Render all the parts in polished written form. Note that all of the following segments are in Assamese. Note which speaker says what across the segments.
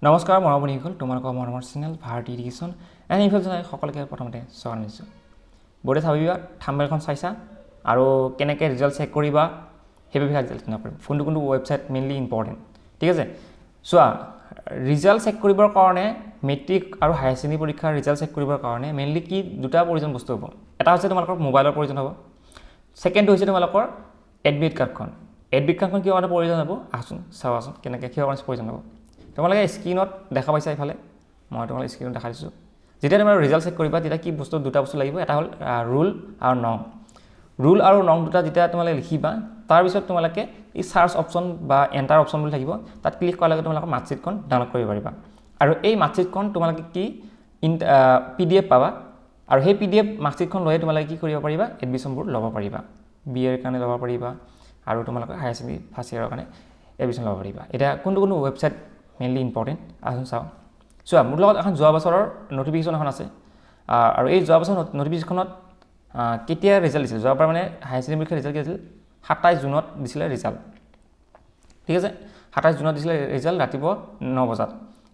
Speaker 1: নমস্কাৰ মৰমবন্ধুসকল, তোমালোকৰ মৰমৰ channel Bharati education and information সকলোকে প্ৰথমতে স্বাগতম জনাইছোঁ। বৰ্ডে চাবিবা থাম্বনেইলখন চাইছা আৰু কেনেকৈ ৰিজাল্ট চেক কৰিবা সেই বিষয়ে আলোচনা কৰিম। কোনটো ৱেবছাইট মেইনলি ইম্পৰ্টেণ্ট, ঠিক আছে। চোৱা, ৰিজাল্ট চেক কৰিবৰ কাৰণে মেট্ৰিক আৰু হায়াৰ ছেকেণ্ডেৰী পৰীক্ষাৰ ৰিজাল্ট চেক কৰিবৰ কাৰণে মেইনলি কি দুটা প্ৰয়োজন বস্তু হ'ব। এটা হৈছে তোমালোকৰ মোবাইলৰ প্ৰয়োজন হ'ব, ছেকেণ্ডটো হৈছে তোমালোকৰ এডমিট কাৰ্ডখন। এডমিট কাৰ্ডখন কিয় কাৰণে প্ৰয়োজন হ'ব আহচোন চাবাচোন কেনেকৈ কিয় কাৰণে প্ৰয়োজন হ'ব। তোমালোকে স্ক্ৰীনত দেখা পাইছা এইফালে, মই তোমালোকে স্ক্ৰীনত দেখা দিছোঁ। যেতিয়া তোমালোকে ৰিজাল্ট চেক কৰিবা তেতিয়া কি বস্তু দুটা বস্তু লাগিব, এটা হ'ল ৰুল আৰু নং। ৰুল আৰু নং দুটা যেতিয়া তোমালোকে লিখিবা তাৰপিছত তোমালোকে এই চাৰ্চ অপশ্যন বা এণ্টাৰ অপশ্যন বুলি থাকিব, তাত ক্লিক কৰাৰ লগে তোমালোকৰ মাৰ্কশ্বিটখন ডাউনলোড কৰিব পাৰিবা। আৰু এই মাৰ্কশ্বিটখন তোমালোকে কি PDF পাবা, আৰু সেই PDF মাৰ্কশ্বিটখন লৈয়ে তোমালোকে কি কৰিব পাৰিবা এডমিশ্যনবোৰ ল'ব পাৰিবা। BA ৰ কাৰণে ল'ব পাৰিবা আৰু তোমালোকে হায়াৰ ছেকেণ্ডেৰী ফাৰ্ষ্ট ইয়েৰৰ কাৰণে এডমিশ্যন ল'ব পাৰিবা। এতিয়া কোনটো ৱেবছাইট মেইনলি ইম্পৰ্টেণ্ট আহোঁ চাওঁ। চোৱা, মোৰ লগত এখন যোৱা বছৰৰ নটিফিকেশ্যন এখন আছে, আৰু এই যোৱা বছৰ নটিফিকেশ্যনত কেতিয়া ৰিজাল্ট দিছিল, যোৱাবাৰ মানে হায়াৰ ছেকেণ্ডেৰী পৰীক্ষাৰ ৰিজাল্ট কি আছিল 27 জুনত দিছিলে ৰিজাল্ট, ঠিক আছে। 27 জুনত দিছিলে ৰিজাল্ট ৰাতিপুৱা 9 বজাত।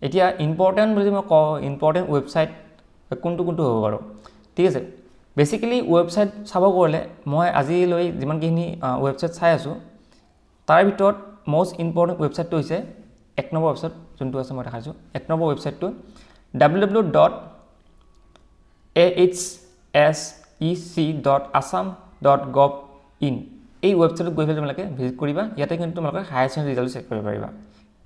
Speaker 1: এতিয়া ইম্পৰ্টেণ্ট বুলি মই কওঁ, ইম্পৰ্টেণ্ট ৱেবছাইট কোনটো হ'ব বাৰু, ঠিক আছে। বেচিকেলি ৱেবছাইট চাব গ'লে মই আজিলৈ যিমানখিনি ৱেবছাইট চাই আছোঁ তাৰ ভিতৰত মষ্ট ইম্পৰ্টেণ্ট ৱেবছাইটটো হৈছে 1 নম্বৰ ৱেবছাইট যোনটো আছে মই দেখাইছোঁ। 1 নম্বৰ ৱেবছাইটটো www.ahsec.assam.gov.in। এই ৱেবছাইটত গৈ পেলাই তোমালোকে ভিজিট কৰিবা। ইয়াতে কিন্তু তোমালোকে হায়াৰ ছেকেণ্ডেৰী ৰিজাল্ট চেক কৰিব পাৰিবা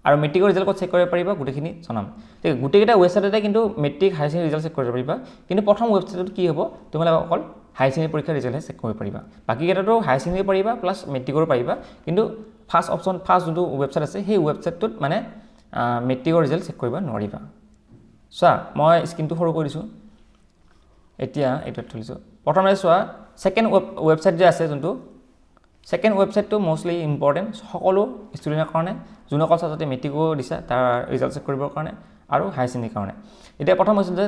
Speaker 1: আৰু মেট্ৰিকৰ ৰিজাল্ট ক'ত চেক কৰিব পাৰিবা গোটেইখিনি জনাম, ঠিক আছে। গোটেইকেইটা ৱেবছাইটতে কিন্তু matric higher secondary result check কৰিব পাৰিবা, কিন্তু প্ৰথম ৱেবছাইটত কি হ'ব তোমালোকে অকল হায়াৰ ছেকেণ্ডেৰী পৰীক্ষাৰ ৰিজাল্টহে চেক কৰিব পাৰিবা। বাকীকেইটাতো হায়াৰ ছেকেণ্ডেৰী পাৰিবা প্লাছ মেট্ৰিকৰো পাৰিবা, কিন্তু ফাৰ্ষ্ট যোনটো ৱেবছাইট আছে সেই ৱেবছাইটটোত মানে মেট্ৰিকৰ ৰিজাল্ট চেক কৰিব নোৱাৰিবা। চোৱা, মই স্ক্ৰীনটো সৰু কৰি দিছোঁ, এতিয়া এইটোত তুলিছোঁ। প্ৰথমতে চোৱা, ছেকেণ্ড ৱেবছাইট যে আছে যোনটো ছেকেণ্ড ৱেবছাইটটো মষ্টলি ইম্পৰ্টেণ্ট সকলো ষ্টুডেণ্টৰ কাৰণে, যোনসকল ছাত্ৰতে মেট্ৰিকো দিছে তাৰ ৰিজাল্ট চেক কৰিবৰ কাৰণে আৰু হায়াৰ ছেকেণ্ডেৰীৰ কাৰণে। এতিয়া প্ৰথম হৈছে যে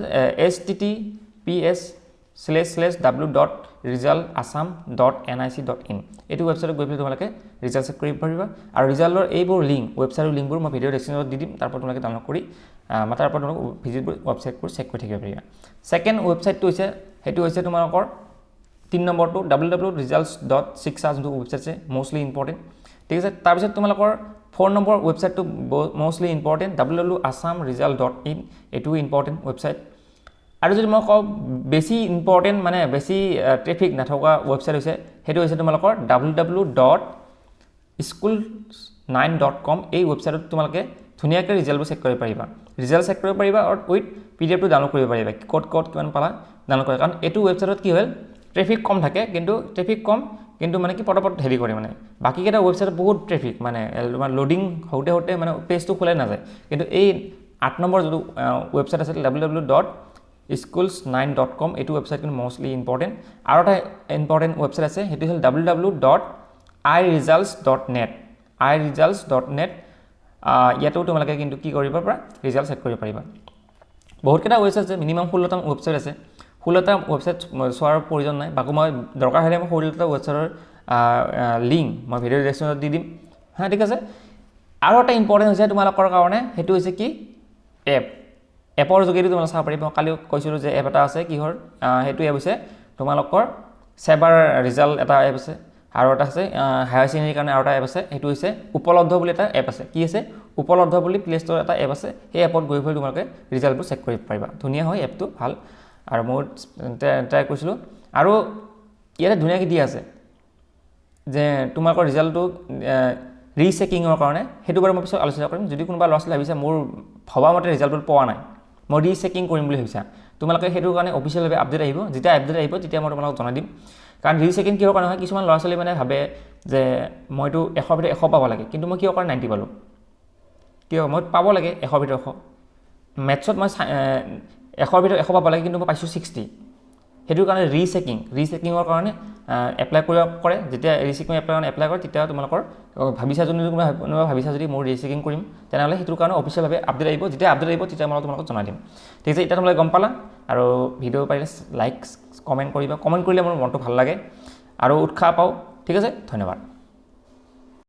Speaker 1: https://www.resultassam.nic.in এইটো ৱেবছাইটত গৈ পেলাই তোমালোকে ৰিজাল্ট চেক কৰিব পাৰিবা। আৰু ৰিজাল্টৰ এইবোৰ ৱেবছাইটৰ লিংকবোৰ মই ভিডিঅ' ডেছক্ৰিপশ্যনত দি দিম, তাৰপৰা তোমালোকে ডাউনলোড কৰি তাৰপৰা তোমালোকে ভিজিটবোৰ ৱেবছাইটবোৰ চেক কৰি থাকিব পাৰিবা। ছেকেণ্ড ৱেবছাইটটো হৈছে সেইটো হৈছে তোমালোকৰ 3 নম্বৰটো www.results.shiksha যোনটো ৱেবছাইট আছে মষ্টলি ইম্পৰ্টেণ্ট, ঠিক আছে। তাৰপিছত তোমালোকৰ 4 নম্বৰ ৱেবছাইটটো মষ্টলি ইম্পৰ্টেণ্ট www.assamresult.in এইটোও ইম্পৰ্টেণ্ট ৱেবছাইট। আৰু যদি মই কওঁ বেছি ইম্পৰ্টেণ্ট মানে বেছি ট্ৰেফিক নথকা ৱেবছাইট হৈছে সেইটো হৈছে তোমালোকৰ www.schools9.com। এই ৱেবছাইটত তোমালোকে ধুনীয়াকৈ ৰিজাল্টবোৰ চেক কৰিব পাৰিবা, ৰিজাল্ট চেক কৰিব পাৰিবা আৰু উইথ PDFটো ডাউনলোড কৰিব পাৰিবা, ক'ত কিমান পালা ডাউনলোড কৰা। কাৰণ এইটো ৱেবছাইটত কি হ'ল ট্ৰেফিক কম থাকে, কিন্তু মানে কি পটাপট হেৰি কৰে, মানে বাকীকেইটা ৱেবছাইটত বহুত ট্ৰেফিক, মানে তোমাৰ লোডিং হওঁতে মানে পেজটো খোলাই নাযায়। কিন্তু এই 8 নম্বৰ যিটো ৱেবছাইট আছে www.schools9.com এইটো ৱেবছাইট কিন্তু মষ্টলি ইম্পৰ্টেণ্ট। আৰু এটা ইম্পৰ্টেণ্ট ৱেবছাইট আছে সেইটো হ'ল www.iresults.net ইয়াতো তোমালোকে কিন্তু কি কৰিব পাৰিবা ৰিজাল্ট চেক কৰিব পাৰিবা। বহুতকেইটা ৱেবছাইট আছে, মিনিমাম 16টা ৱেবছাইট আছে। 16টা ৱেবছাইট চোৱাৰ প্ৰয়োজন নাই, বাকী মই দৰকাৰ হ'লে মই 16টা ৱেবছাইটৰ লিংক মই ভিডিঅ' ডেছক্ৰিপশ্যনত দি দিম, হা, ঠিক আছে। আৰু এটা ইম্পৰ্টেণ্ট হৈছে তোমালোকৰ কাৰণে সেইটো হৈছে কি এপৰ যোগেদি তোমালোকে চাব পাৰিবা। মই কালি কৈছিলোঁ যে এপ এটা আছে কিহৰ, সেইটো এপ হৈছে তোমালোকৰ ছেবাৰ ৰিজাল্ট এটা এপ আছে, আৰু এটা আছে হায়াৰ ছেকেণ্ডেৰীৰ কাৰণে আৰু এটা এপ আছে, সেইটো হৈছে উপলব্ধ বুলি এটা এপ আছে। কি আছে উপলব্ধ বুলি প্লে ষ্ট'ৰ এটা এপ আছে, সেই এপত গৈ পেলাই তোমালোকে ৰিজাল্টবোৰ চেক কৰিব পাৰিবা। ধুনীয়া হয় এপটো, ভাল, আৰু মই ট্ৰাই কৰিছিলোঁ। আৰু ইয়াতে ধুনীয়াকৈ দিয়া আছে যে তোমালোকৰ ৰিজাল্টটো ৰিচেকিঙৰ কাৰণে, সেইটো বাৰু মই পিছত আলোচনা কৰিম। যদি কোনোবা ল'ৰা ছোৱালী ভাবিছা মোৰ ভবামতে ৰিজাল্টবোৰ পোৱা নাই, মই ৰিচেকিং কৰিম বুলি ভাবিছা, তোমালোকে সেইটোৰ কাৰণে অফিচিয়েলভাৱে আপডেট আহিব। যেতিয়া আপডেট আহিব তেতিয়া মই তোমালোকক জনাই দিম। কাৰণ ৰিচেকিং কিহৰ কাৰণে হয়, কিছুমান ল'ৰা ছোৱালী মানে ভাবে যে মইতো 100 ভিতৰত 100 পাব লাগে, কিন্তু মই কিয় কাৰণে 90 পালোঁ, কিয় মই পাব লাগে 100 ভিতৰত 100। মেথছত মই 100 ভিতৰত 100 পাব লাগে, কিন্তু মই পাইছোঁ 60। সেইটোৰ কাৰণে ৰিচেকিঙৰ কাৰণে এপ্লাই কৰে। যেতিয়া ৰিচেকিং এপ্লাই কৰে তেতিয়া তোমালোকৰ ভাবিছা যদি মোৰ ৰিচেকিং কৰিম, তেনেহ'লে সেইটোৰ কাৰণে অফিচিয়েলভাৱে আপডেট আহিব। যেতিয়া আপডেট আহিব তেতিয়া মই তোমালোকক জনাই দিম, ঠিক আছে। এতিয়া তোমালোকে গম পালা। আৰু ভিডিঅ' পাৰিলে লাইক কমেণ্ট কৰিবা, কমেণ্ট কৰিলে মোৰ মনটো ভাল লাগে আৰু উৎসাহ পাওঁ, ঠিক আছে। ধন্যবাদ।